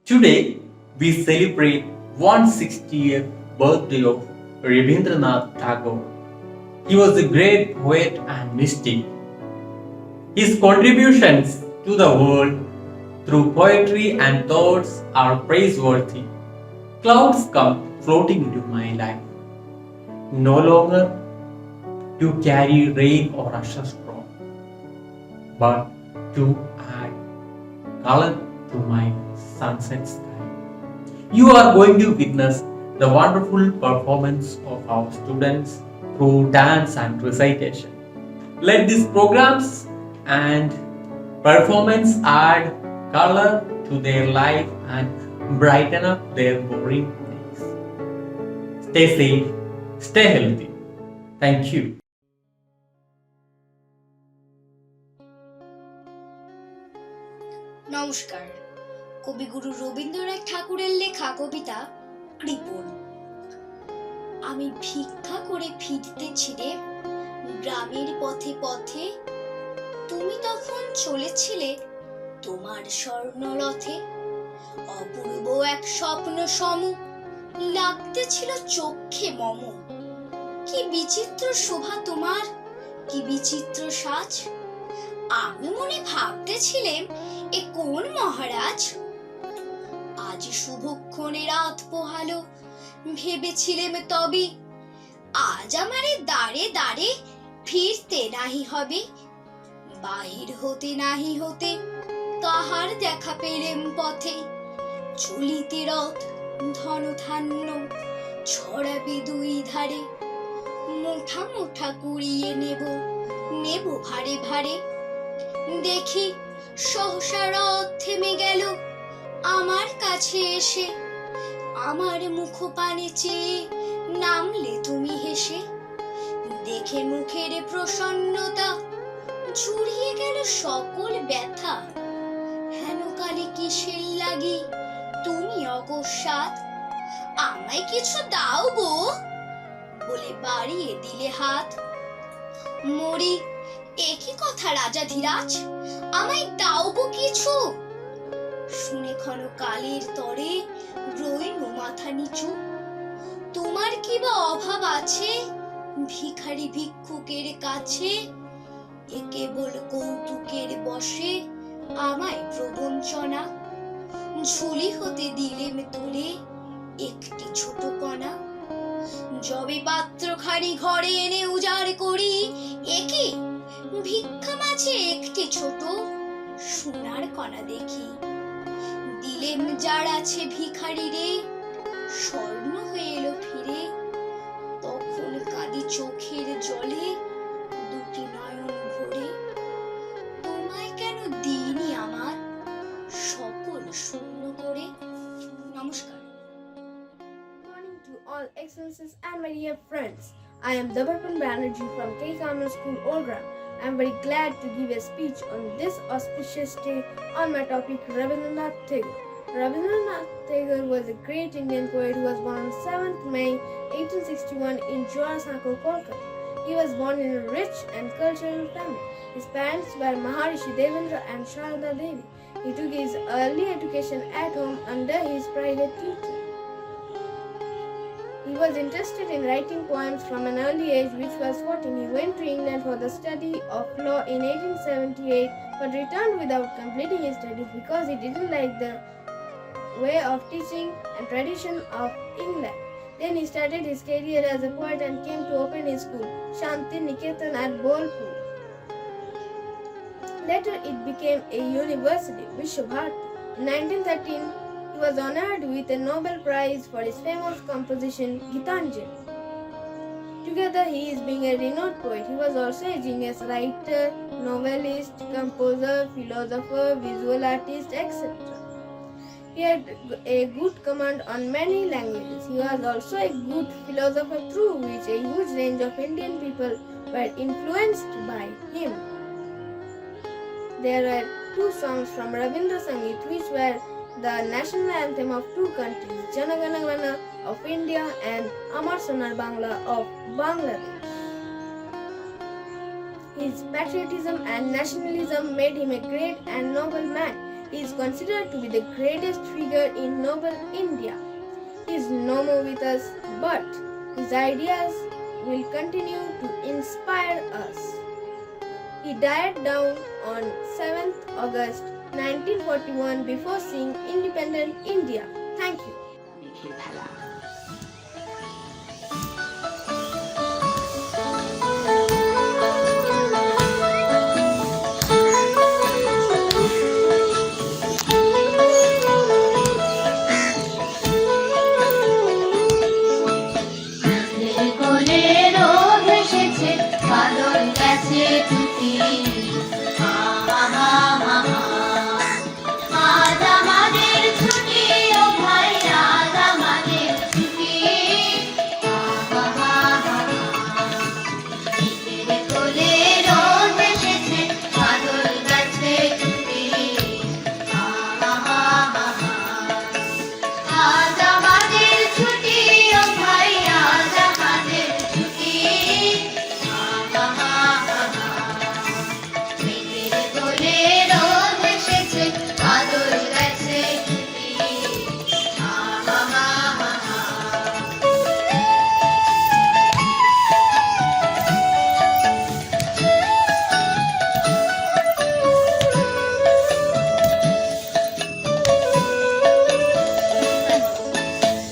Today, we celebrate 160th birthday of Rabindranath Tagore. He was a great poet and mystic. His contributions to the world through poetry and thoughts are praiseworthy. Clouds come floating into my life, no longer to carry rain or usher storm, but to add color to my sunset sky. You are going to witness the wonderful performance of our students through dance and recitation. Let these programs and performance add color to their life and brighten up their boring days. Stay safe, stay healthy. Thank you. নমস্কার। কবিগুরু রবীন্দ্রনাথ ঠাকুরের লেখা কবিতা কৃপণ। আমি ভিক্ষা করে ফিরতেছিলে গ্রামের পথে পথে, তুমি তখন চলেছিলে তোমার স্বর্ণরথে। অপূর্ব এক স্বপ্ন সম লাগতেছিল চোখে মম। কি বিচিত্র শোভা তোমার, কি বিচিত্র সাজ। আমি মনে ভাবতেছিলাম এ কোন মহারাজ। আজ শুভক্ষণে রাত পোহালো, ভেবেছিলাম তবে আজ আমারে দাঁড়ে দাঁড়ে ফিরতে নাহি হবে। বাহির হতে নাহি হতে কাহার দেখা পেলেম পথে। চলিতে রথ ধন ধান্য ছড়াবে দুই ধারে। মুঠা মুঠা কুড়িয়ে নেব নেব ভারে ভারে। দেখি সহসা রথ থেমে গেল আমার কাছে এসে। আমার মুখ পানে চেয়ে নামলে তুমি হেসে। দেখে মুখের প্রসন্নতা ঝুরিয়ে গেল সকল ব্যথা। হেন কালে কিসের লাগি তুমি অকস্মাৎ। আমায় কিছু দাও গো বলে বাড়িয়ে দিলে হাত। মরি একই কথা রাজা ধীরাজ, আমায় দাও গো কিছু। শুনে ক্ষণ কালের তরে রইল মাথা নিচু। তোমার কি বা অভাব আছে ভিখারি ভিক্ষুকের কাছে। এ কেবল কৌতুকের বসে আমায় প্রবঞ্চনা। ঝুলি হতে দিলেম তুলে একটি ছোট কণা। যবে পাত্রখানি ঘরে এনে উজাড় করি, একে ভিক্ষা মাঝে একটি ছোট সোনার কণা দেখি। দিলেম যার আছে ভিখারি রে, স্বর্ণ হয়ে এলো ফিরে। তখন কাঁদি চোখের জলে দুটি নয়ন ভরে। তোমায় কেন দিইনি আমার সকল শূন্য করে। নমস্কার। Morning to all excellences and my dear friends. I am Dabarpan Banerjee from K. Kamal School, Olgram. I am very glad to give a speech on this auspicious day on my topic Rabindranath Tagore. Rabindranath Tagore was a great Indian poet who was born on 7th May 1861 in Jorasanko, Kolkata. He was born in a rich and cultural family. His parents were Maharishi Devendra and Sharada Devi. He took his early education at home under his private tutor. He was interested in writing poems from an early age, which was 14. He went to England for the study of law in 1878, but returned without completing his studies because he didn't like the way of teaching and tradition of England. Then he started his career as a poet and came to open his school, Shanti Niketan at Bolpur. Later it became a university, Vishwabharati. In 1913, he was honored with a Nobel Prize for his famous composition Gitanjali. Together he is being a renowned poet. He was also a genius writer, novelist, composer, philosopher, visual artist, etc. He had a good command on many languages. He was also a good philosopher through which a huge range of Indian people were influenced by him. There are two songs from Rabindra Sangeet which were the national anthem of two countries, Jana Gana Mana of India and Amar Sonar Bangla of Bangladesh. His patriotism and nationalism made him a great and noble man. He is considered to be the greatest figure in noble India. He is no more with us, but his ideas will continue to inspire us. He died down on 7th August 1941 before seeing independent India. Thank you. কোলে রোদ এসেছে বাদল গেছে টুটি আজ আমাদের ছুটি ও ভাই আজ আমাদের ছুটি কোলে রোদ এসেছে বাদল গেছে টুটি আজ আমাদের ছুটি ও ভাই আজ আমাদের ছুটি মেঘের কোলে রোদ এসেছে বাদল গেছে ছুটি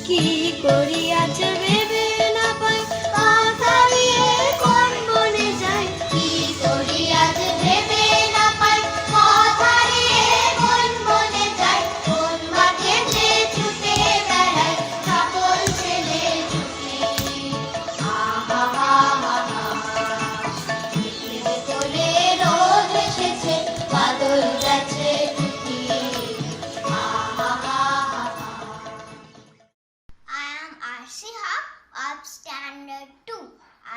কি করি আজ ভেবে না পাই কথা দিয়ে কোন বনে যাই কি করি আজ ভেবে না পাই কথা দিয়ে কোন বনে যাই কোন মাঠে যে ছুটে বেড়াই সকল ছেলে ছুটি কোলে রোদ এসেছে বাদল গেছে ছুটি I am Arshi Haq of Standard 2.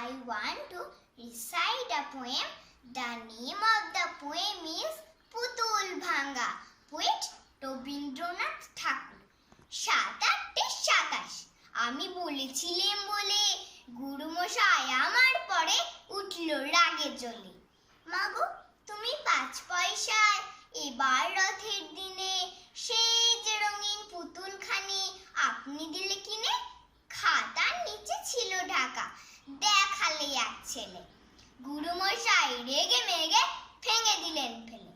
I want to recite a poem. The name of the poem is Putul Bhanga. Poet Rabindranath Thakur. 7-8-27 আমি বলেছিলাম বলে গুরুমশাই আমার পরে উঠল রাগে জ্বলে মাগো তুমি 5 পয়সায় এবার রথের দিনে সেই যে রঙিন পুতুলখানি আপনি দিলে কিনে খাতার নিচে ছিল ঢাকা দেখালে এক ছেলে গুরুমশাই রেগে মেগে ভেঙে দিলেন ফেলে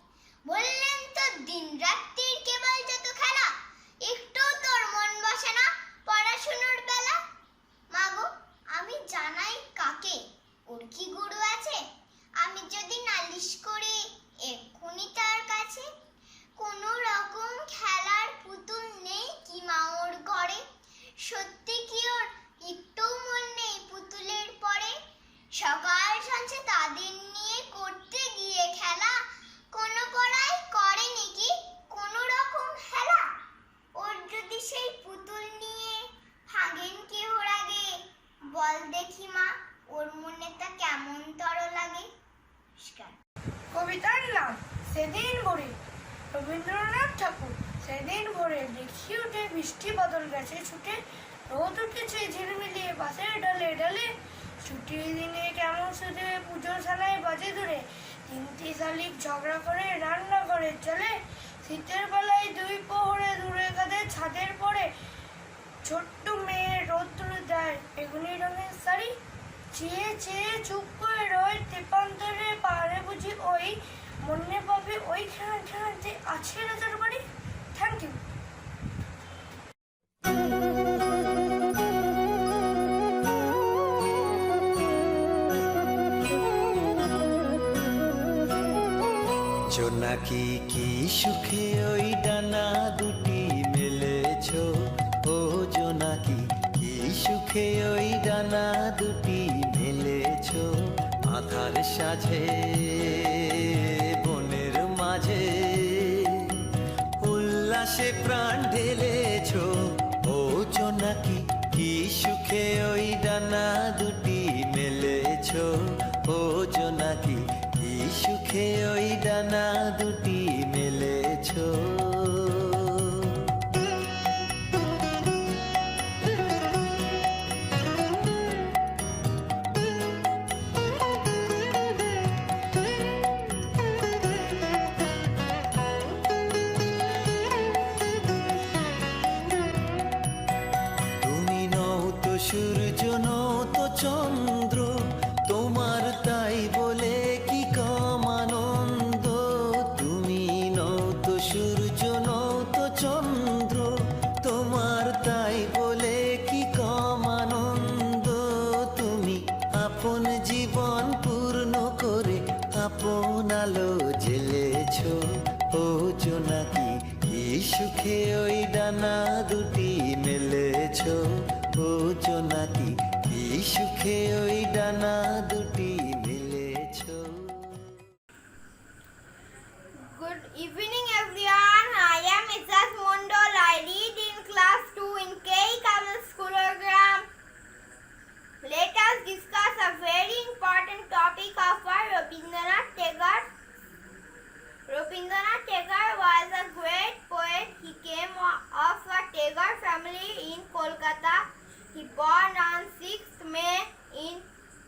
বললেন তো দিন রাত্রির কেবল যত খেলা একটু তোর মন বসে না পড়াশুনোর বেলা মাগো আমি জানাই কাকে ওর কি গুরু আছে আমি যদি নালিশ করি এক্ষুনি তার কাছে কোনো রকম খেলার পুতুল নেই কি মা ওর ঘরে সত্যি কি ওর একটু মন নেই পুতুলের পরে সকাল সঞ্চে তাদের নিয়ে করতে গিয়ে খেলা কোনো পড়াই করেনি কি কোনো রকম খেলা ওর যদি সেই পুতুল নিয়ে ভাঙেন কেউ রাগে বল দেখি মা ওর মনে তা কেমন তর লাগে কবিতার নাম সেদিন ভোরে রবীন্দ্রনাথ ঠাকুর। সেদিন ভোরে দেখি উঠে বৃষ্টি বাদল গেছে ছুটে রোদ উঠেছে ঝিলমিলিয়ে পাশের ডালে ডালে ছুটির দিনে কেমন সুদে পুজো ছানায় বাজে দূরে 3টি শালিক ঝগড়া করে রান্না করে চলে শীতের বেলায় 2 প্রহরে দূরে কাঁধে ছাদের পরে ছোট্ট মেয়ে রোদ্দুর দেয় বেগুনি রঙের শাড়ি চেয়ে চেয়ে চুপ করে রয় তেপান্তরে পাহাড়ে বুঝি ওই মনে পাবে ওইখানে যে আছে রাজার বাড়ি। Thank you. জোনাকি কি সুখে ওই ডানা দুটি মেলেছো ও জোনাকি কি সুখে ওই ডানা দুটি মেলেছো আধার সাজে বনের মাঝে উল্লাসে প্রাণ ঢেলেছো ও জোনাকি কি সুখে ওই ডানা দুটি মেলেছো ও জোনাকি কি সুখে ওই ডানা দুটি মেলেছো। সুখে ওই ডানা দুটি মেলেছ ও জোনাকি কি সুখে ওই ডানা দুটি মেলেছ। Good evening everyone. I am Isas Mondol. I read in class 2 in K. Kamal School program. Let us discuss a very important topic of our Rabindranath Tagore. Rabindranath Tagore was a great poet. He came of a Tagore family in Kolkata. He born on 6th May in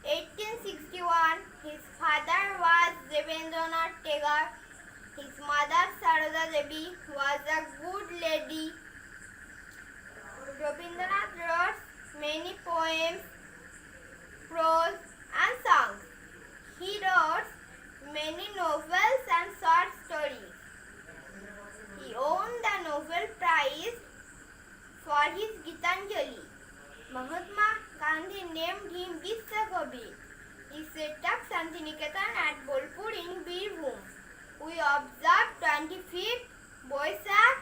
1861. His father was Rabindranath Tagore. His mother Saroda Devi was a good lady. Rabindranath wrote many poems, prose and songs. He wrote many novels and short stories. He won the Nobel Prize for his Gitanjali. Mahatma Gandhi named him Vishwakavi. He set up Santiniketan at Bolpur in Birbhum. We observe 25th Boisak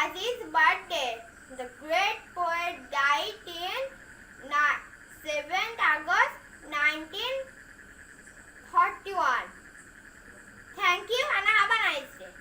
as his birthday. The great poet died in 7th August 1941. Thank you and have a nice day.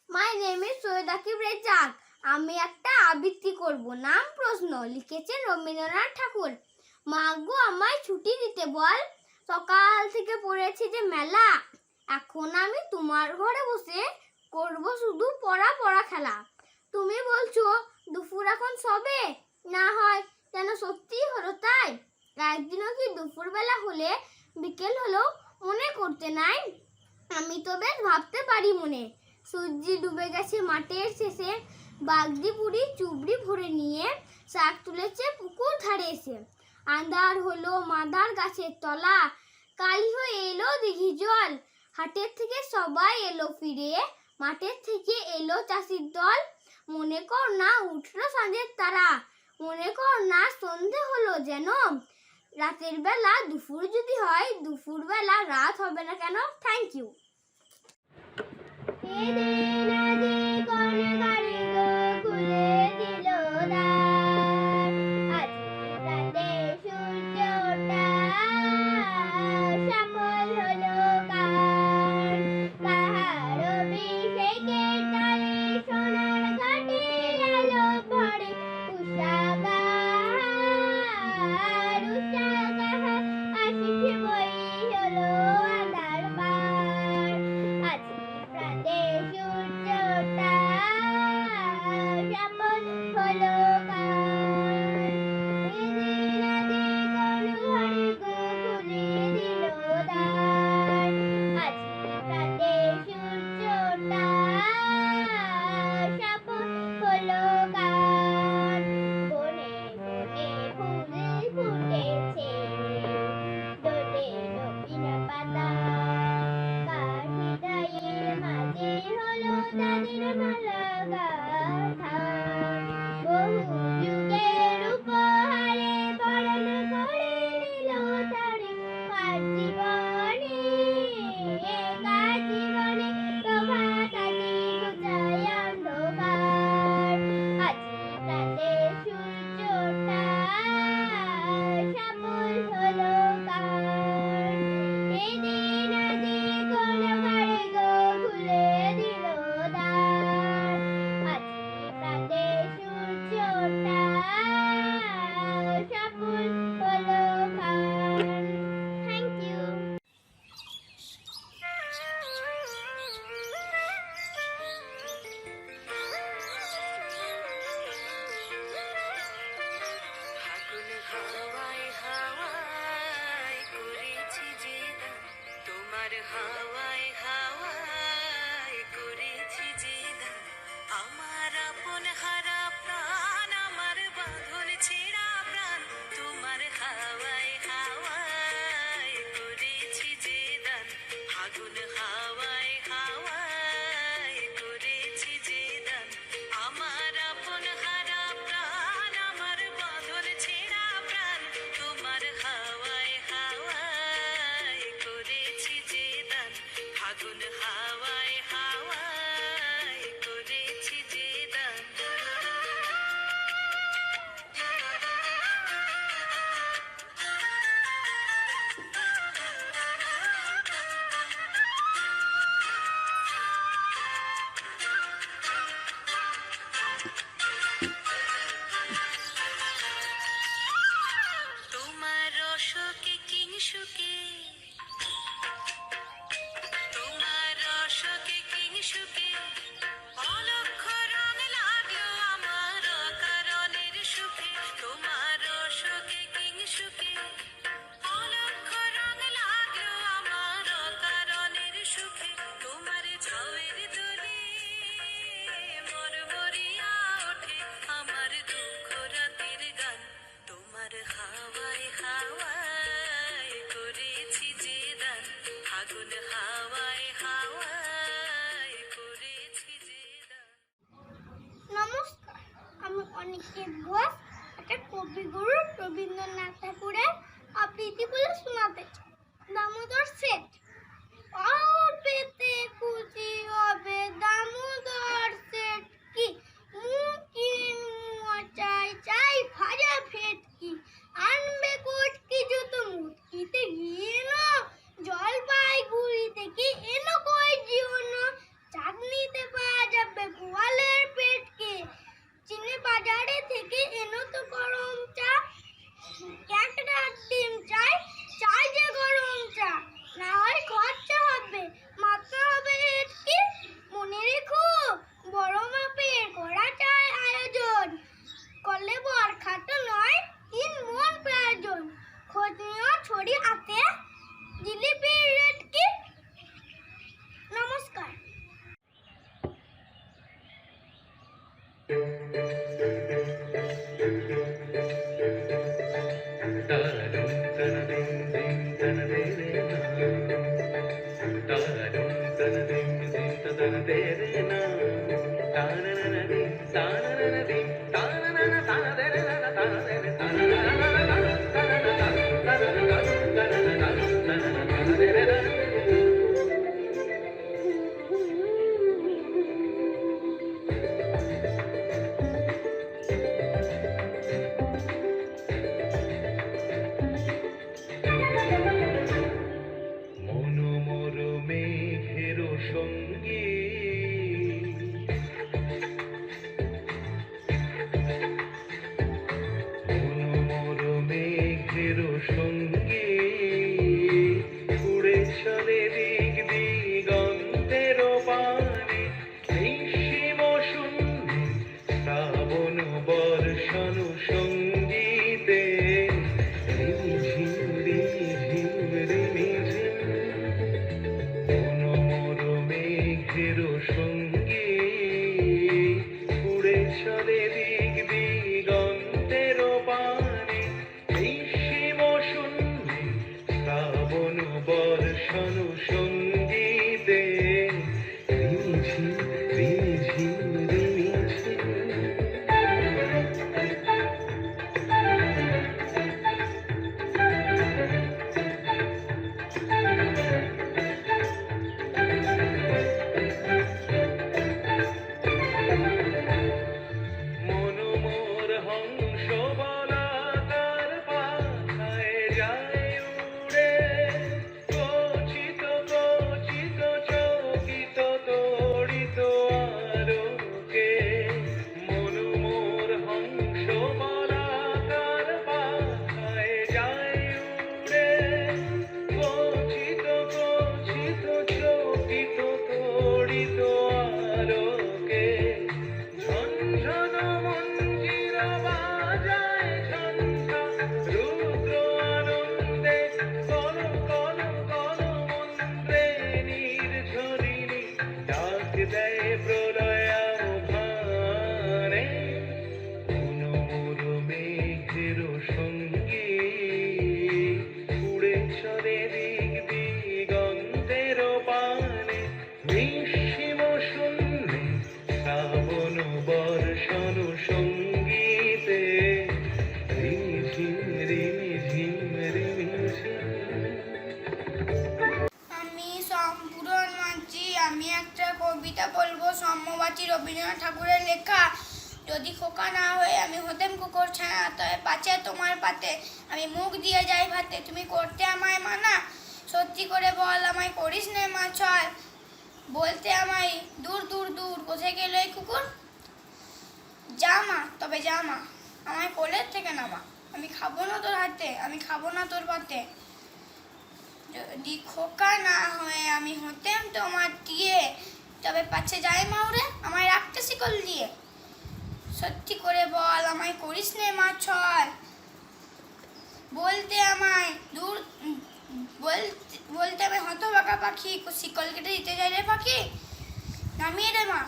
My name is Soyed Akib Rejak. আমি একটা আবৃত্তি করব। নাম প্রশ্ন, লিখেছেন রবীন্দ্রনাথ ঠাকুর। মা গো আমায় ছুটি দিতে বল, সকাল থেকে পড়েছি যে মেলা। এখন আমি তোমার ঘরে বসে করব শুধু পড়া পড়া খেলা। তুমি বলছো দুপুর এখন সবে, না হয় যেন সত্যিই হলো তাই। একদিনও কি দুপুরবেলা হলে বিকেল হলেও মনে করতে নাই? আমি তো বেশ ভাবতে পারি মনে। সূর্য ডুবে গেছে মাঠের শেষে, বাগদি বুড়ি চুবড়ি ভরে নিয়ে শাক তুলেছে পুকুর ধারে এসে। আন্ধার হলো মাদার গাছের তলা, কালি হয়ে এলো দিঘি জল। হাটের থেকে সবাই এলো ফিরে, মাঠের থেকে এলো চাষির দল। মনে কর না উঠলো সাঁঝের তারা, মনে কর না সন্ধে হলো যেন। রাতের বেলা দুপুর যদি হয়, দুপুর বেলা রাত হবে না কেন? Thank you. হাওয়ায় হাওয়ায় করেছি যে দান, আমার আপন হারা প্রাণ, আমার বাঁধন ছেঁড়া প্রাণ, তোমার হাওয়ায় হাওয়ায় করেছি যে দান, আগুন হাওয়ায় হাওয়ায় করেছি যে দান, আমার আপন হারা প্রাণ, আমার বাঁধন ছেঁড়া প্রাণ, তোমার হাওয়ায় হাওয়ায় করেছি যে দান, আগুন হাওয়ায় হাওয়ায় করেছি যে দান। তোমার রসকে কিংসুকে, তোমার রসকে কিংসুকে, অলক্ষ রং লাগলো আমার অকারণের সুখে, তোমার রসকে কিংসুকে, অলক্ষ রং লাগলো আমার অকারণের সুখে, তোমার ঝাউয়ের দোলে মরমরিয়া ওঠে আমার দুঃখ রাতের গান, তোমার হাওয়ায় হাওয়ায় করেছি যে দান, আগুন হাওয়ায় হাওয়ায় করেছি যে দান। নমস্কার, আমি অনিকেত ঘোষ একটা কবিগুরু রবীন্দ্রনাথ ঠাকুরের আবৃত্তি বলে শোনাতে চাই। দামোদর সেট। পাওয়ার পেতে খুশি হবে দামোদর সেট কি, মুখিন চাই চাই ভাজা ভেটকি, আনবে কোটকি যত মুটকিতে এনো, জলপাইগুড়ি থেকে এনো কই জীবন, চাটনিতে পাওয়া যাবে গোয়ালের পেটকে, চিনি বাজারে থেকে এনো তো গরম চা, ক্যাকড়ার ডিম চাই চাই যে গরম চা, না হয় খরচা হবে মাত্র হবে এটকি, মনে রেখো বড় মাপের করা চাই আয়োজন, করলে বরখাটো নয় 3 মন প্রয়োজন, খোঁজ নিও ছড়ি হাতে জিলিপির রেট কি। নমস্কার। মনোমর মেঘের সঙ্গে বর্ষণ সঙ্গীতে রিমঝিম রিমঝিম রিমঝিম। আমি সম্পূরণ মাঝি। আমি একটা কবিতা বলবো সম্যবাচী রবীন্দ্রনাথ ঠাকুরের লেখা। যদি খোকা না হয়ে আমি হতেম কুকুর ছানা, তবে পাছে তোমার পাতে আমি মুখ দিয়ে যাই ভাতে। তুমি করতে আমায় মানা, সত্যি করে বল আমায় করিস নে মা ছল। বলতে আমায় দূর দূর দূর, কোথায় গেল এই কুকুর? জামা তবে জামা, আমায় কোলের থেকে নামা। আমি খাবো না তোর হাতে, আমি খাবো না তোর পাতে। যদি খোকা না হয়ে আমি হতেম তোমার দিয়ে, তবে পাছে যাই মাউরে আমায় রাখতে শিকল দিয়ে। সত্যি করে বল আমায় করিস নে মা ছল। বলতে আমায় দূর বলতে আমি হতবাকা পাখি, শিকল কেটে দিতে যাই রে পাখি। নামিয়ে রে মা,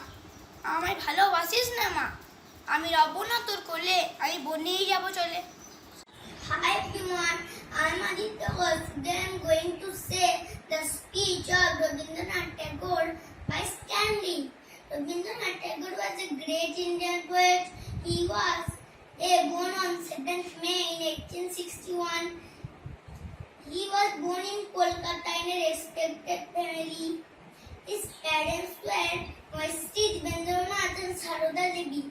আমায় ভালোবাসিস না মা, আমি রব না তোর কোলে, আমি বনেই যাবো চলে। Hi everyone, I'm Aditya Ghosh. Today I'm going to say the speech of Rabindranath Tagore by Stanley. Rabindranath Tagore was a great Indian poet. He was born on 7th May in 1861. He was born in Kolkata in a respected family. His parents were Mr. Debendranath and Saroda Devi.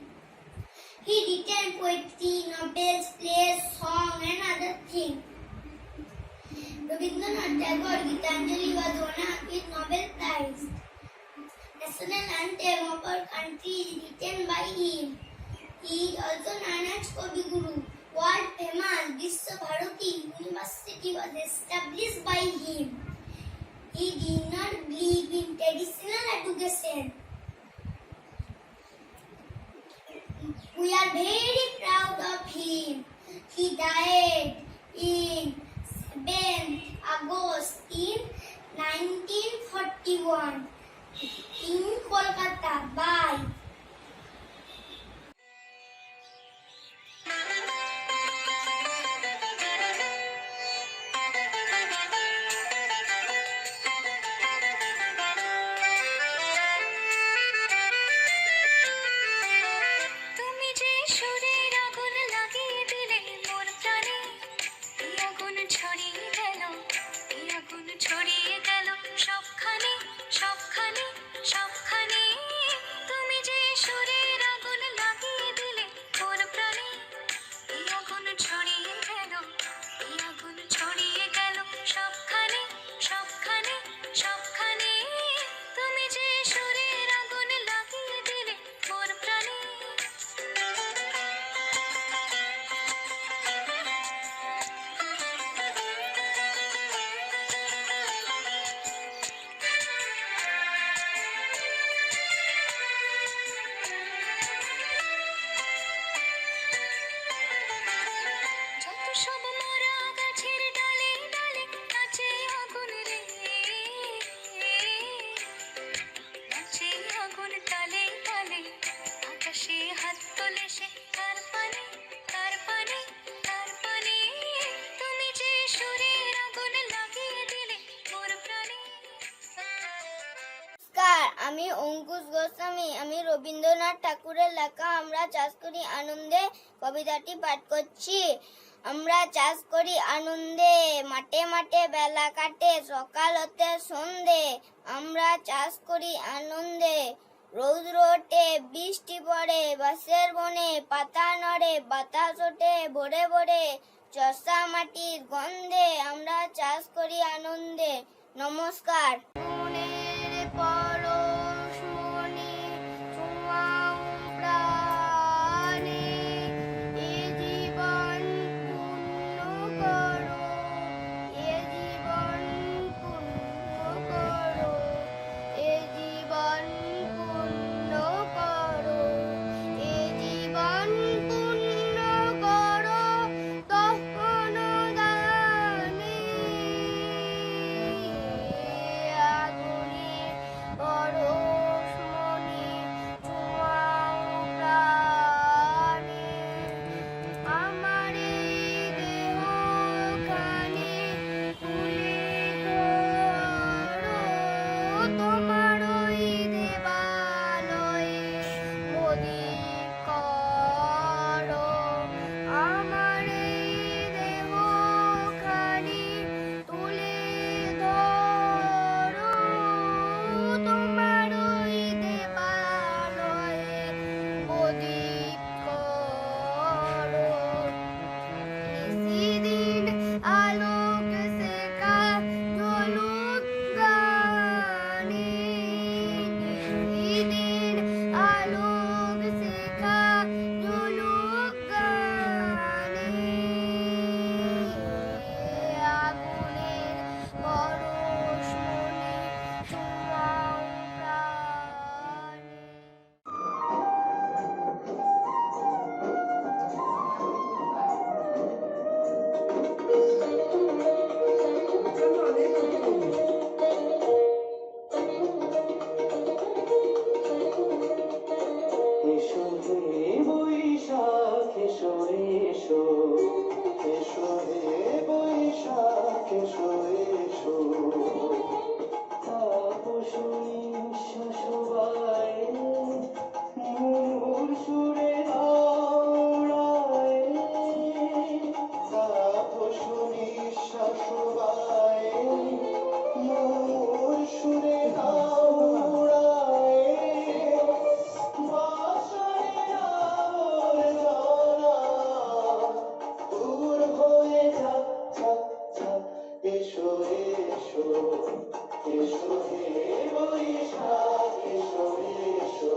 He written poetry, novels, plays, songs and other things. Rabindranath Tagore Gitanjali was honored with Nobel Prize. National anthem of our country is written by him. He is also known as Kavi Guru. World famous Vishwa Bharati University was established by him. He did not believe in traditional education. We are very proud of him. He died in 7th August in 1941 in Kolkata. Bye. তুমি যে সুরের আগুন লাগিয়ে দিলে মোর প্রাণে, এই আগুন ছড়িয়ে গেল, এই আগুন ছড়িয়ে গেল সবখানে সবখানে সবখানে। তুমি যে সুরের আগুন লাগিয়ে দিলে মোর প্রাণে, এই আগুন ছড়িয়ে গেল, এই আগুন ছড়িয়ে গেল সবখানে সবখানে সবখানে। তুমি যে সুরের আগুন লাগিয়ে দিলে মোর প্রাণে। যত সব মরা গাছের ডালে ডালে নাচে আগুন রে, নাচে আগুন তালে তালে। আকাশে হাত তোলে সে তার পানে তার পানে তার পানে। তুমি যে সুরের আগুন লাগিয়ে দিলে মোর প্রাণে। নমস্কার, আমি অঙ্কুশ গোস্বামী। আমি রবীন্দ্রনাথ ঠাকুরের লেখা আমরা চাষ করি আনন্দে কবিতাটি পাঠ করছি। আমরা চাষ করি আনন্দে, মাঠে মাঠে বেলা কাটে, সকাল হতে সন্ধে। আমরা চাষ করি আনন্দে, রৌদ্র ওঠে বৃষ্টি পড়ে, বাঁশের বনে পাতা নড়ে, বাতাস ওঠে ভোরে ভোরে, চষা মাটির গন্ধে। আমরা চাষ করি আনন্দে। নমস্কার। মনের পরশমণি ছোঁয়াও প্রাণে, এ জীবন পূর্ণ করো, এ জীবন পূর্ণ করো, এ জীবন পূর্ণ করো, এ জীবন পূর্ণ করো। তখন দানে আগুনে পরশমণি হে বৈশাখ এসো এসো, এসো হে বৈশাখ এসো এসো, তাপসী শশবায় মুহুর সুরে দৌড়ায়, তাপসী শশবায় মুহুর সুরে দৌড়ায়, বাঁশির আবর্জনা দূর হয়ে যাক যাক যাক, এসো এসো, এসো হে বৈশাখ এসো এসো।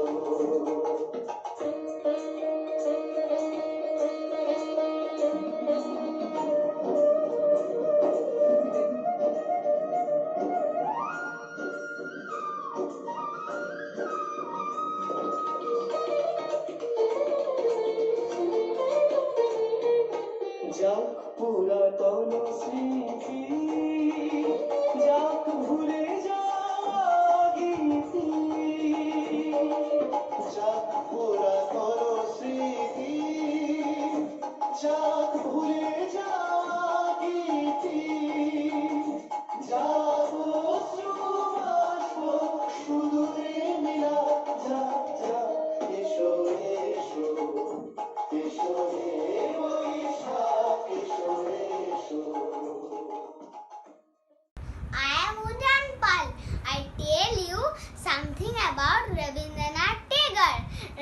যাক পুরাতন স্মৃতি, যাক ভুলে যাওয়া গীতি, যাক পুরাতন স্মৃতি, যাক ভুলে যাওয়া গীতি, যাক অশ্রু বাষ্প সুদূরে মিলা, যাক যাক এসো এসো, এসো হে বৈশাখ এসো এসো। I am Udan Pal. I tell you something about Rabindranath Tagore.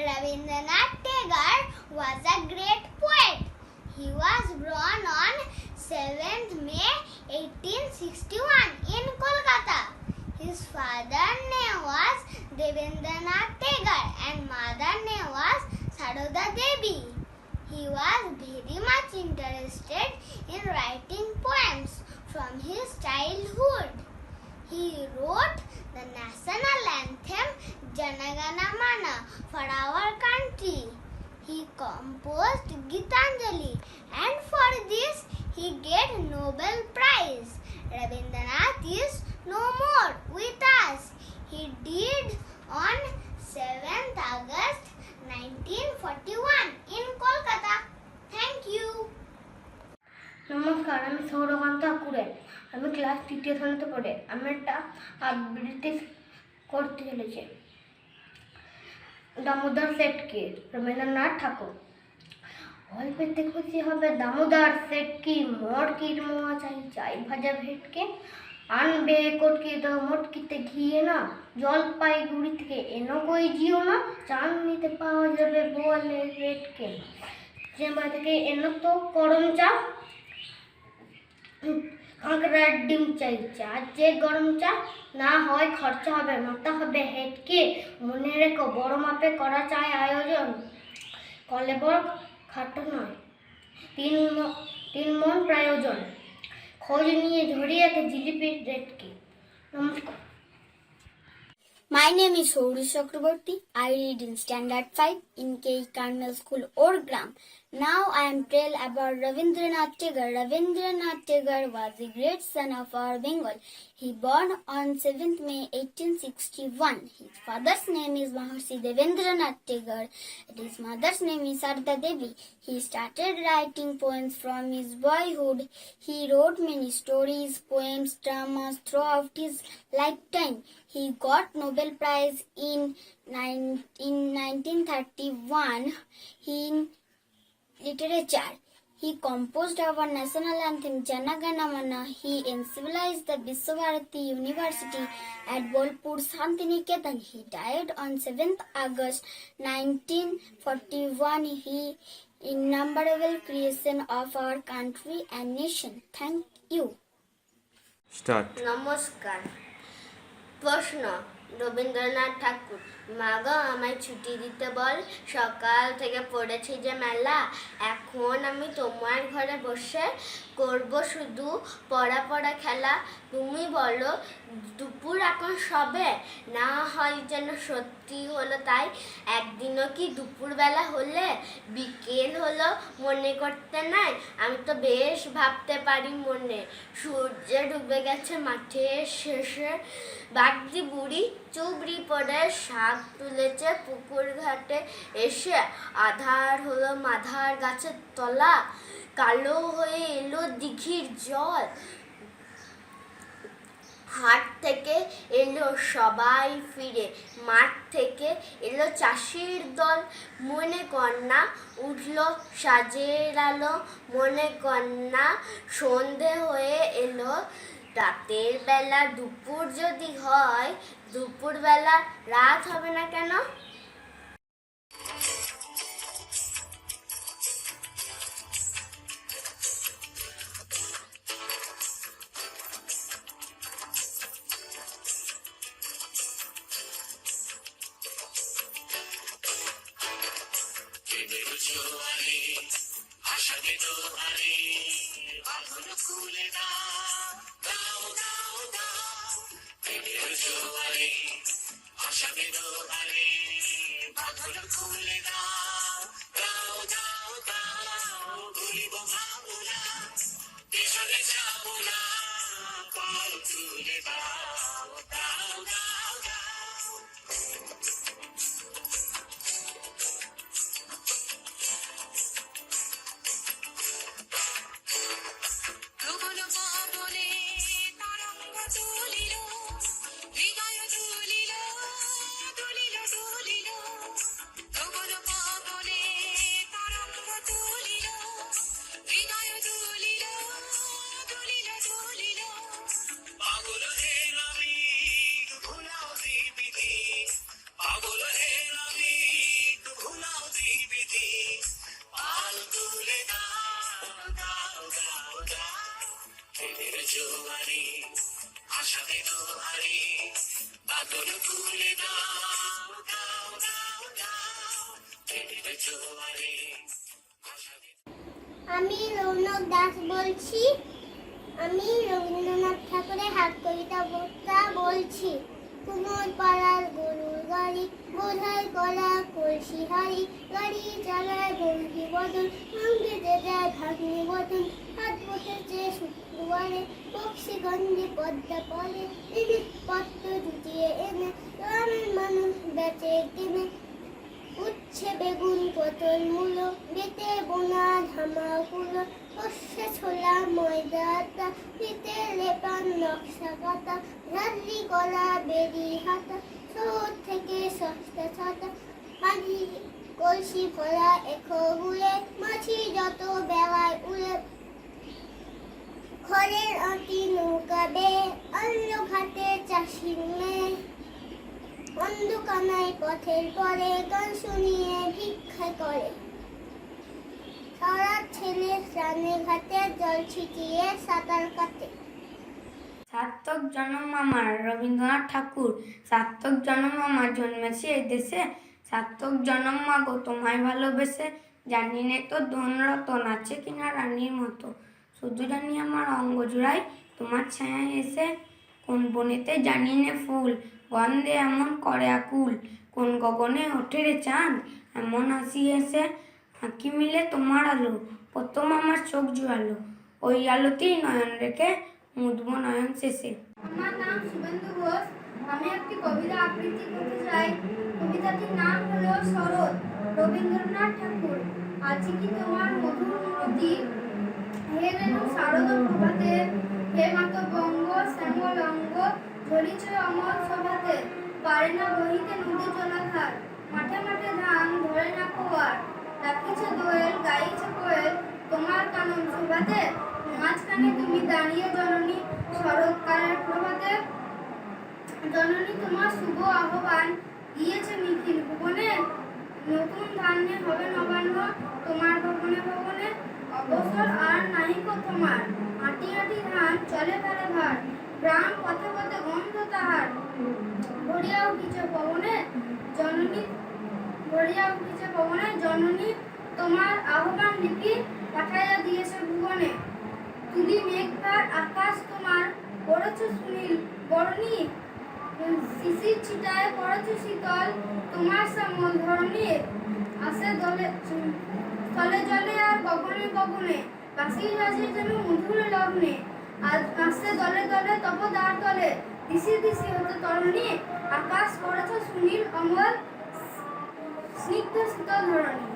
Rabindranath Tagore was a great poet. He was born on 7th May 1861 in Kolkata. His father's name was Devendranath Tagore and mother's name was Saroda Devi. He was very much interested in writing poems from his childhood. He wrote the national anthem Jana Gana Mana for our country. He composed Gitanjali and for this he get Nobel Prize. Rabindranath is no more with us. He died on 7th August 1941 in Kolkata. Thank you. নমস্কার, আমি সৌরকান্ত আকুরে। আমি class 3য় শ্রেণীতে পড়ে। আমি একটা আবৃত্তি করতে চলেছি। দামোদর সেটকি, রবীন্দ্রনাথ ঠাকুর। অল্পেতে খুশি হবে দামোদর সেটকি, মটকির মোয়া চাই চাই ভাজা ভেটকে, আনবে কটকি তো মটকিতে ঘিয়ে না, জলপাইগুড়ি থেকে এনো কই জিও না, চাঁদনিতে পাওয়া যাবে বলে রেটকে, চেম্বার থেকে এনো তো গরম চা, কাঁকড়ার ডিম চাই চা, যে গরম চা না হয় খরচা হবে, মাথা হবে হেটকে, মনে রেখো বড় মাপে করা চাই আয়োজন, কলে বড় খাটো নয়, তিন মন প্রয়োজন, খোঁজ নিয়ে ঝরিয়াতে জিলিপির রেটকে। নমস্কার। My name is Souri Chakraborty. I read in Standard 5 in K. Carmel School, Orgram. Now I am tell about Rabindranath Tagore. Rabindranath Tagore was the great son of our Bengal. He born on 7th May 1861. His father's name is Maharshi Devendranath Tagore. His mother's name is Sarda Devi. He started writing poems from his boyhood. He wrote many stories, poems, dramas throughout his lifetime. He got Nobel Prize in 1931 in literature. He composed our national anthem Jana Gana Mana. He evangelized the Viswabharati University at Bolpur Shantiniketan. He died on 7th August 1941. He innumerable creation of our country and nation. Thank you. Start. নমস্কার। প্রশ্ন, রবীন্দ্রনাথ ঠাকুর। মা গো আমায় ছুটি দিতে বল, সকাল থেকে পড়েছি যে মেলা, এখন আমি তোমার ঘরে বসে করব শুধু পড়া পড়া খেলা, তুমি বলো দুপুর এখন সবে, না হয় যেন সত্যি হলো তাই। একদিনও কি দুপুরবেলা হলে বিকেল হলো মনে করতে নাই? আমি তো বেশ ভাবতে পারি মনে। সূর্য ডুবে গেছে মাঠের শেষে, বাগদি বুড়ি চুবড়ি পরে শাক তুলেছে পুকুর ঘাটে এসে। আধার হলো মাধার গাছের তলা, কালো হয়ে এলো দিঘির জল। হাট থেকে এলো সবাই ফিরে, মাঠ থেকে এলো চাষির দল। মনে কর না উঠল সাজের আলো, মনে কর না সন্ধে হয়ে এলো। রাতের বেলা দুপুর যদি হয়, দুপুরবেলা রাত হবে না কেন? গগন পবনে তরঙ্গ তুলিল, হৃদয় তুলিল, তুলিল তুলিল। গগন পবনে তরঙ্গ তুলিল, হৃদয় তুলিল, তুলিল তুলিল। পাগল হে আমি ভুলাও দিবিধি, পাগল হে আমি ভুলাও দিবিধি। পাল তুলে দাও দাও দাও দাও, প্রেমের জোয়ারে আশাতে দোহারে। পাগল তুলে দাও দাও দাও দাও, প্রেমের জোয়ারে আশাতে। আমি রৌনক দাস বলছি। আমি রবীন্দ্রনাথ ঠাকুরের হাত কবিতা বলছি। কুমোর পাড়ার গরুর গাড়ি, বোঝাই কলা কলসি হাড়ি। গাড়ি চালায় বন্ধু বদল, ভাঙতে যায় ভাগ্নি বদল। হাত বসেছে শুক্রবারে, বক্সিগঞ্জে পদ্মা পরে। জিনিস পত্র জুটিয়ে এনে গ্রামের মানুষ বেচে কিনে। উচ্ছে বেগুন পটল মূলো, বেটে বোনা ধামা কুলো। সর্ষে ছোলা ময়দা আটা, পিঠে লেপান নকশা কাটা। রাত্রি কলা বেরি হাতা, শহর থেকে সস্তা ছাতা। মাঝি কলসি ভরা এখো গুলে, মাছি যত বেড়ায় উড়ে। খড়ের আঁটি নৌকা বেয়ে অন্য ঘাটে চাষির মেয়ে। অন্ধকানায় পথের পরে গান শুনিয়ে ভিক্ষা করে। সারা ছেলে স্নানে ঘাটে জল ছিটিয়ে সাঁতার কাটে। সার্থক জন্ম আমার রবীন্দ্রনাথ ঠাকুর, সার্থক জন্ম আমার জন্মেছে এই দেশে। সার্থক জন্ম মাগো তোমায় ভালোবেসে, জানি নে তো ধন রতন আছে কিনা রানীর মতো। শুধু জানি আমার অঙ্গ জোড়ায় তোমার ছায়া এসে। কোন বনেতে জানি নে ফুল গন্ধে এমন করে আকুল। কোন গগনে ওঠে রে চাঁদ এমন হাসি এসে। আঁকি মিলে তোমার আলো, প্রথম আমার চোখ জুড়ালো। ওই আলোতেই নয়ন রেখে মুদব নয়ন শেষে। আমার নাম শুভেন্দু ঘোষ। আমি একটি কবিতা আবৃত্তি করতে চাই। কবিতাটির নাম হলো শরৎ, রবীন্দ্রনাথ ঠাকুর। আজ কি তোমার মধুর মূরতি, হে রেণু শারদ প্রভাতে। হে মাত বঙ্গ শ্যামল অঙ্গ, ঝরিছ অমল সভাতে। পারে না বহিতে নদী জলাধার, মাঠে মাঠে ধান ধরে না কোয়ার। ডাকিছে দোয়েল গাইছে কোয়েল, তোমার কানন শোভাতে। মাঝখানে তুমি দাঁড়িয়ে জননী, শরৎকালের প্রভাতে। জননী তোমার শুভ আহ্বান, গিয়েছে নিখিল ভুবনে। নতুন ধান্যে হবে নবান্ন, তোমার ভবনে ভবনে। অবসর আর নাহিক তোমার, আটি আটি ধান চলে ফেলে ভার। গ্রাম পথে পথে গন্ধ তাহার, ভরিয়া উঠিছে পবনে। জননী ভরিয়া উঠিছে পবনে, জননী তোমার আহ্বান লিপি পাঠাইয়া দিয়েছে ভুবনে। তুলি মেঘ ভার আকাশ তোমার, করেছো সুনীল বরণী, শিশির ছিটায় পড়েছো শীতল, তোমার শ্যামল ধরণী আসে দলে স্থলে জলে আর গগনে গগনে, বাঁশির বাজে যেন মধুর লগ্নে, আজ আসছে দলে দলে তপদার তলে, দিশি দিশি হতে তরণী, আকাশ করেছো সুনীল অমল, স্নিগ্ধ শীতল ধরণী।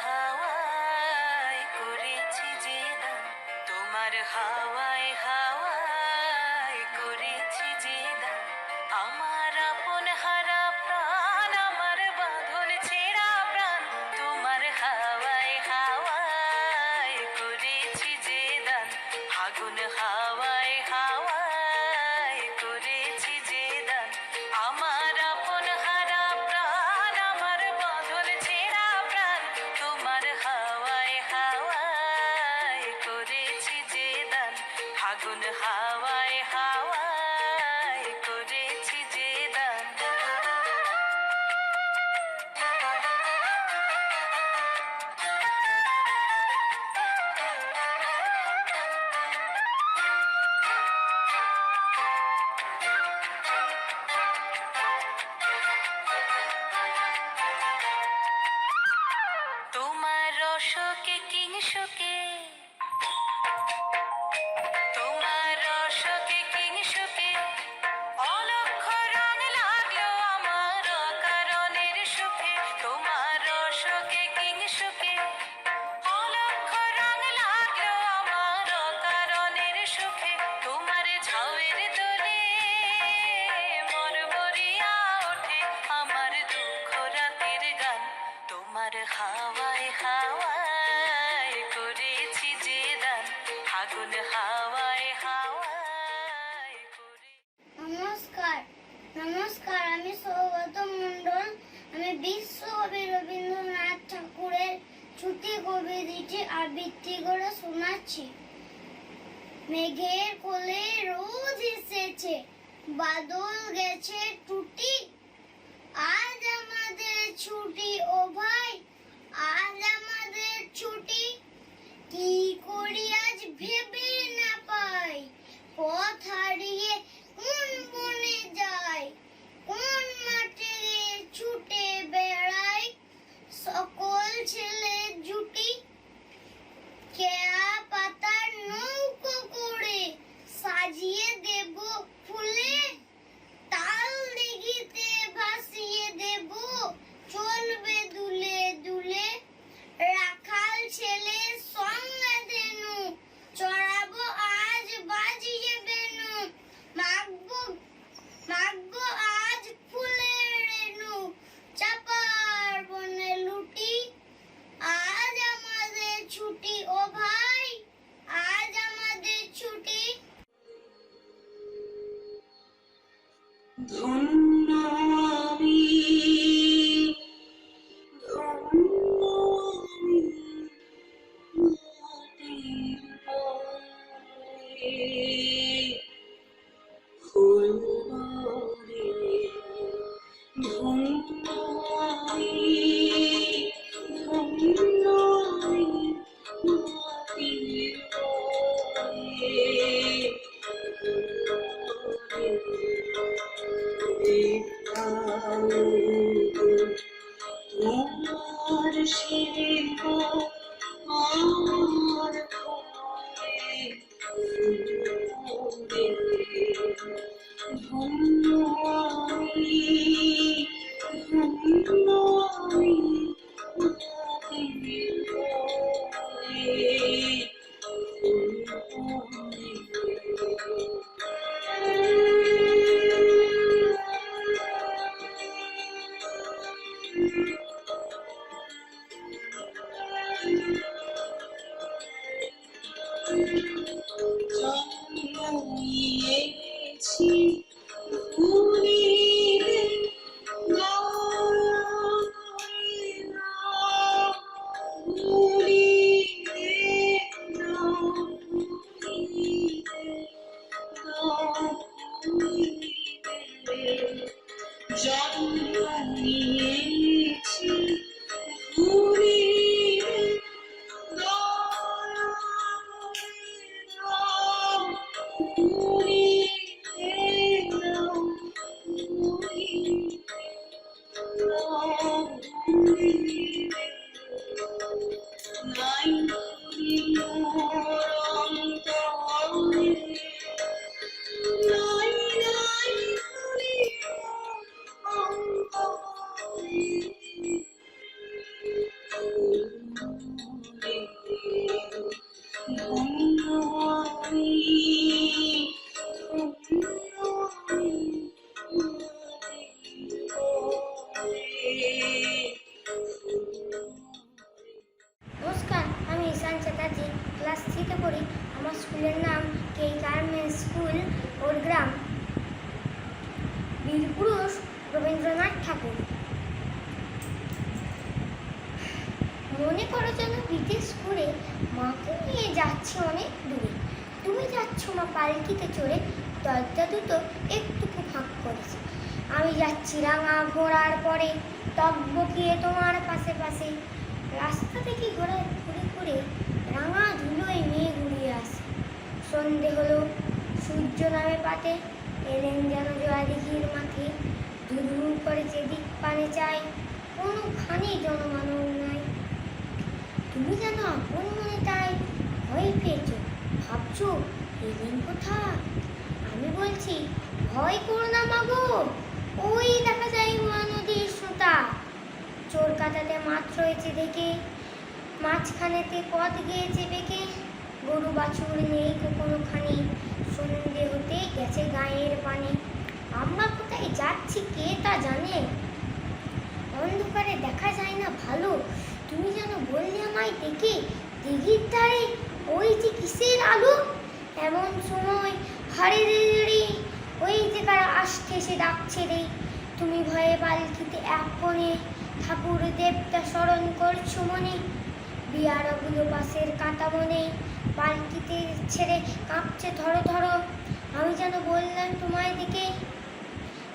হাওয়ায় করেছি যে দান, তোমার হাওয়ায় হাওয়ায় করেছি যে দান, আমার আপন হারা প্রাণ, আমার বাঁধন ছেঁড়া প্রাণ, তোমার হাওয়ায় হাওয়ায় করেছি যে দান, আগুন হাওয়ায় হাওয়ায় করেছি যে দান, আমার আপন হারা প্রাণ, আমার বাঁধন ছেঁড়া প্রাণ, তোমার হাওয়ায় হাওয়ায় করেছি যে দান, আগুন হাওয়ায় হাওয়ায় করেছি যে দান। তোমার রসকে কিংসুকে, তোমার রসকে কিংসুকে, অলক্ষ রং লাগলো আমার অকারণের সুখে, তোমার রসকে কিংসুকে, অলক্ষ রং লাগলো আমার অকারণের সুখে, তোমার ঝাউয়ের দোলে মরমরিয়া ওঠে আমার দুঃখ রাতের গান, তোমার হাওয়ায় হাওয়ায় করেছি যে দান, আগুন হাওয়ায় হাওয়ায় করে। নমস্কার নমস্কার, আমি সৌগত মণ্ডল। আমি বিশ্বকবি রবীন্দ্রনাথ ঠাকুরের ছুটি কবিতাটি আবৃত্তি করে শোনাচ্ছি। মেঘের কোলে রোদ এসেছে, বাদল গেছে টুটি, আজ আমাদের ছুটি ও ভাই, আজ আমাদের ছুটি, কি করি আজ ভেবে না পাই, পথ হারিয়ে কোন বনে যাই, কোন মাঠে ছুটে বেড়াই, সকল ছেলে জুটি, কেয়া পাতার নৌকো করে সাজিয়ে দেব ফুলে, তাল দিঘিতে ভাসিয়ে দেব চলবে দুলে দুলে, রাখাল ছেলে সঙ্গে দেনু চড়াবো আজ বাজিয়ে বেনু, মাগবো মাগবো আজ ফুলের রেণু, চাপার বনে লুটি, আজ আমাদের ছুটি ও ভাই, আজ আমাদের ছুটি। ধন্য আমি, ধন্য আমি, মাটির পরে ফুল ভরে, ধন্য আমি, ধন্য আমি, মাটির তোমার সেবা আমার ঘরে, ধন্য আমি, ধন্য আমি, মাটির পরে জন্মিয়েছি ভুলিলে জন্মিয়েছি ভুলিলে ভুলিলে নাই মোর অন্তরে, নাই নাই অন্তরে, ধন্য আমি, ধন্য আমি নমস্কার, আমি ঈশান চ্যাটার্জি, ক্লাস 3-তে পড়ি। আমার স্কুলের নাম কে গার্মেন্টস স্কুল, ওরগ্রাম। বীরপুরুষ রবীন্দ্রনাথ ঠাকুর। মনে করো যেন বিদেশ ঘুরে মাকে নিয়ে যাচ্ছে অনেক দূরে। তুমি যাচ্ছ মা পালকিতে চড়ে, দরজা দুটো একটুকু ফাঁক করেছে। আমি যাচ্ছি রাঙা ঘোড়ার পরে, টকবকিয়ে তোমার পাশে পাশে। রাস্তা থেকে ঘোড়া ঘুরে ঘুরে রাঙা ধুলোয় মেয়ে ঘুরিয়ে আসে। সন্ধে হলো, সূর্য নামে পাতে, এলেন যেন জয়া দিঘির মাঠে। ধুধু করে যেদিক পানে চাই, কোনোখানে জনমানব নাই। তুমি যেন আপন মনে তাই ভয় পেয়েছ, ভাবছো এলেন কোথা। আমি বলছি ভয় করো না মাগো, ওই দেখা যায় মহানদীর সুতা। চোর কাটাতে মাছ রয়েছে দেখে, মাঝখানেতে পথ গিয়েছে বেঁকে। গরু বাছুর নেই কোনোখানি, সন্ধে হতে গেছে গায়ের পানি। আমরা কোথায় যাচ্ছি কে তা জানে, অন্ধকারে দেখা যায় না ভালো। তুমি যেন বললে আমায় দেখে, দিঘির ধারে ওই যে কিসের আলো। এমন সময় হাড়ে রে, ওই যে কারা আসছে সে ডাকছে রে। তুমি ভয়ে পালকিতে এক কোণে, ঠাকুর দেবতা স্মরণ করছো মনে। বিয়ারাগুলো পাশের কাঁটা মনে, পালকিতে ছেড়ে কাঁপছে ধরো ধরো। আমি যেন বললাম তোমায় দেখে,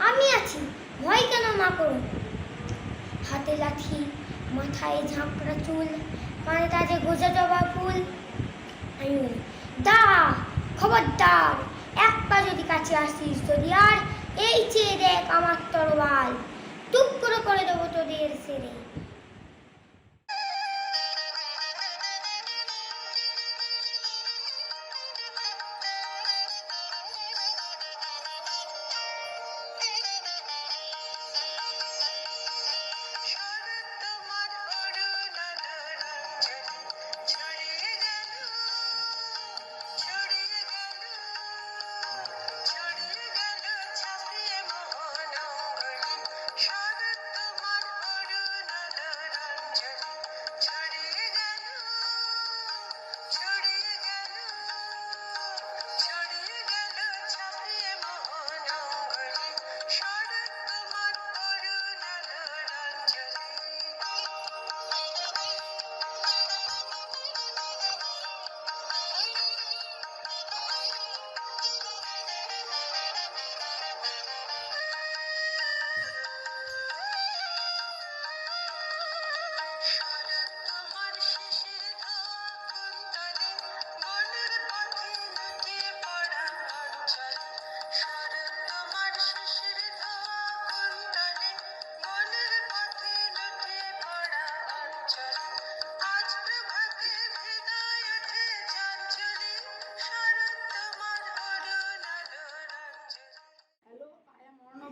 আমি আছি, ভয় কেন মা করো। হাতে লাঠি, মাথায় ঝাঁকড়া চুল, কানে তাজে গোজা জবা ফুল। আমি বলি দাঁড়া, খবরদার, এক পা যদি কাছে আসিস যদি আর, এই চেয়ে দেখ আমার তরবাল, টুকরো করে দেবো তোদের সেরে।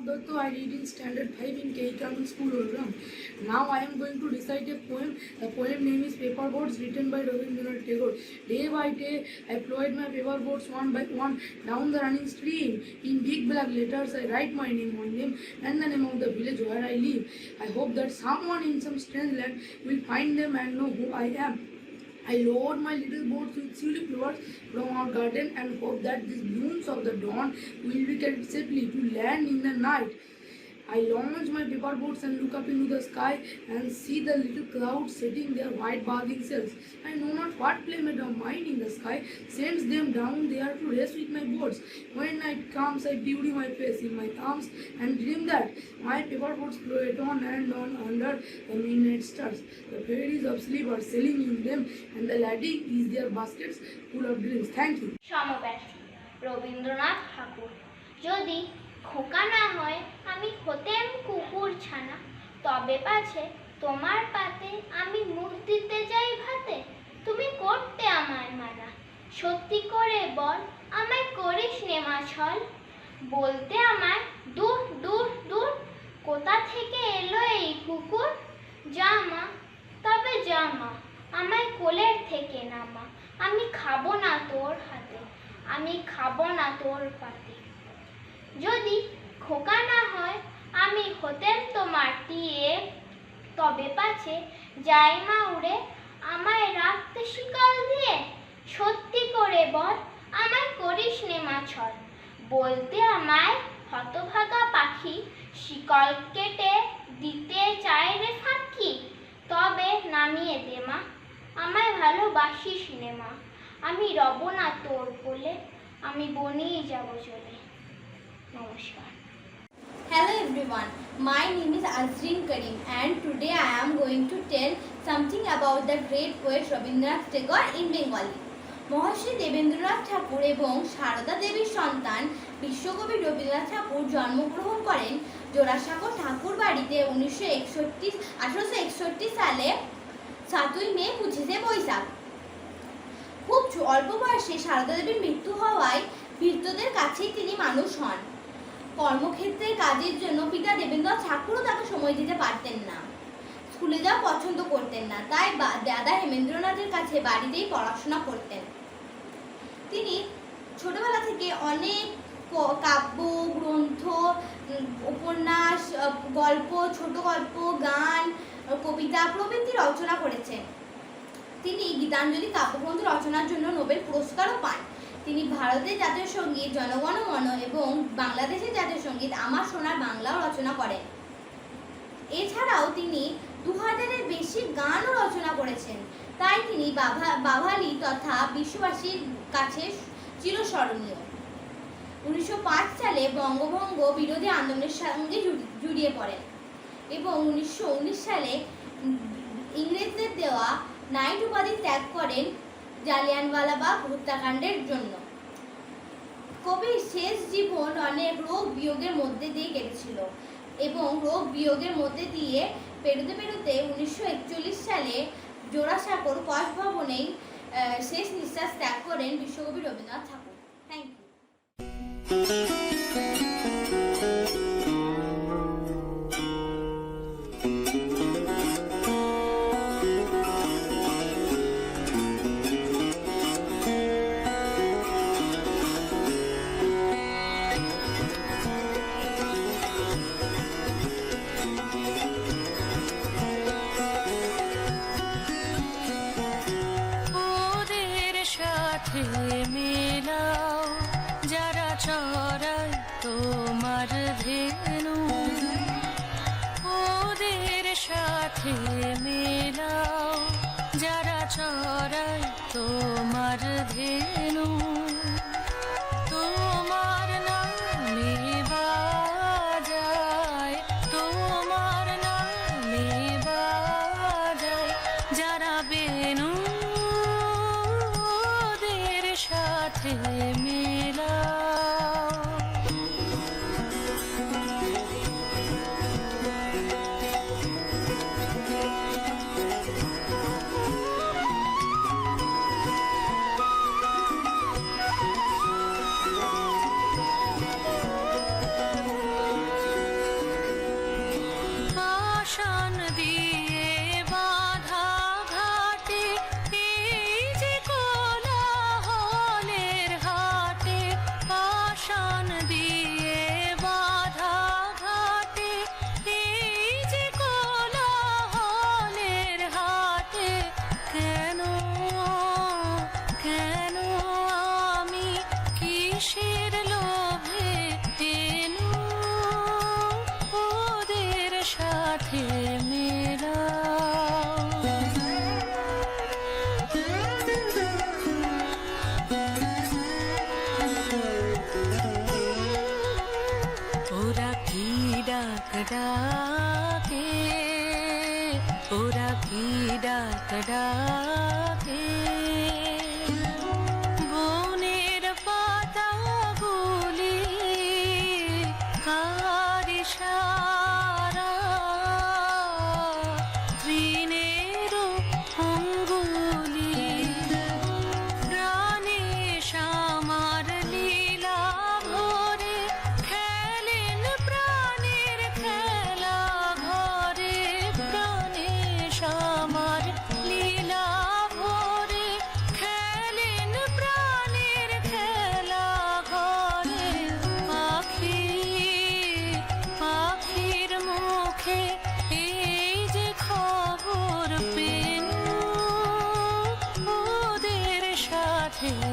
Datta, I read in standard 5 in K. Common School, Oldham. Now I am going to recite a poem. The poem name is Paperboards, written by Rabindranath Tagore. Day by day, I plowed my paperboards one by one down the running stream. In big black letters, I write my name on them and the name of the village where I live. I hope that someone in some strange land will find them and know who I am. I load my little boats with tulip flowers from our garden and hope that these blooms of the dawn will be carried safely to land in the night. I launch my paper boats and look up into the sky and see the little clouds setting their white buzzing sails. I know not what playmate of mine in the sky sends them down there to rest with my boats. When night comes, I bury my face in my thumbs and dream that my paper boats float on and on under the midnight stars. The fairies of sleep are sailing in them and the laddie is their baskets full of dreams. Thank you. সমব্যথী Rabindranath ঠাকুর। যদি খোকা না হয় আমি হতেম কুকুর ছানা, তবে পাছে তোমার পাতে আমি মুখ দিতে যাই ভাতে, তুমি করতে আমায় মানা। সত্যি করে বল, আমায় করিস নে মা ছল। বলতে আমায় দূর দূর দূর, কোথা থেকে এলো এই কুকুর। যা মা, তবে যা মা, আমায় কোলের থেকে নামা। আমি খাবো না তোর হাতে, আমি খাবো না তোর পাতে। যদি খোকা না হয় আমি হতেম তোমার টিয়ে, তবে পাছে যাই মা উড়ে, আমায় রাখতে শিকল দিয়ে। সত্যি করে বল, আমায় করিস নে মা ছল। বলতে আমায় হতভাগা পাখি, শিকল কেটে দিতে চায় রে ফাঁকি। তবে নামিয়ে দে মা, আমায় ভালোবাসিস নে মা। আমি রব না তোর কোলে, আমি বনেই যাব চলে। নমস্কার। Hello everyone, my name is Azreen Karim and today I am going to tell something about the great poet Rabindranath Tagore in Bengali. মহর্ষি দেবেন্দ্রনাথ ঠাকুর এবং সারদা দেবীর সন্তান বিশ্বকবি রবীন্দ্রনাথ ঠাকুর জন্মগ্রহণ করেন জোড়াসাঁকো ঠাকুর বাড়িতে 1861 সালে 7ই মে 25শে বৈশাখ। খুব অল্প বয়সে সারদা দেবীর মৃত্যু হওয়ায় ভৃত্যদের কাছেই তিনি মানুষ হন। কর্মক্ষেত্রের কাজের জন্য পিতা দেবেন্দ্রনাথ ঠাকুরও তাকে সময় দিতে পারতেন না, স্কুলে যাওয়া পছন্দ করতেন না, তাই দাদা হেমেন্দ্রনাথের কাছে বাড়িতেই পড়াশোনা করতেন। তিনি ছোটবেলা থেকে অনেক কাব্য, গ্রন্থ, উপন্যাস, গল্প, ছোট গল্প, গান, কবিতা প্রভৃতি রচনা করেছেন। তিনি গীতাঞ্জলি কাব্যগ্রন্থ রচনার জন্য নোবেল পুরস্কারও পান। তিনি ভারতের জাতীয় সঙ্গীত জনগণ মন এবং বাংলাদেশের জাতীয় সঙ্গীত আমার সোনার বাংলাও রচনা করেন। এছাড়াও তিনি 2000-এর বেশি গানও রচনা করেছেন, তাই তিনি বাঙালি তথা বিশ্ববাসীর কাছে চিরস্মরণীয়। 1905 সালে বঙ্গভঙ্গ বিরোধী আন্দোলনের সঙ্গে জড়িয়ে পড়েন এবং 1919 সালে ইংরেজদের দেওয়া নাইট উপাধি ত্যাগ করেন জালিয়ানওয়ালাবাগ হত্যাকাণ্ডের জন্য। কবির শেষ জীবন অনেক রোগ বিয়োগের মধ্যে দিয়ে কেটেছিল এবং রোগ বিয়োগের মধ্যে দিয়ে পেরোতে 1941 সালে জোড়াসাঁকোর কস ভবনেই শেষ নিঃশ্বাস ত্যাগ করেন বিশ্বকবি রবীন্দ্রনাথ ঠাকুর। Thank you. মেলাও যারা চড়ায় তোমার ধেনু, ওদের সাথে মেলাও যারা চড়ায় তোমার ধেনু। তোমার নামে বাজায়, তোমার নামে বাজায় যারা বেনু, সাথে মেলাও। আশান দিয়ে বাঁধা ঘাটে এই যে কোলাহলের হাটে, আশান দিয়ে বাঁধা ঘাটে এই যে কোলাহলের হাটে। কেন কেন আমি কিসের লোভে এনু, ওদের সাথে মেলাও। ওরা কি ডাক ডাকে, ওরা কি ডাক ডাকে, বনের পাতাগুলি কার ইশারা, হে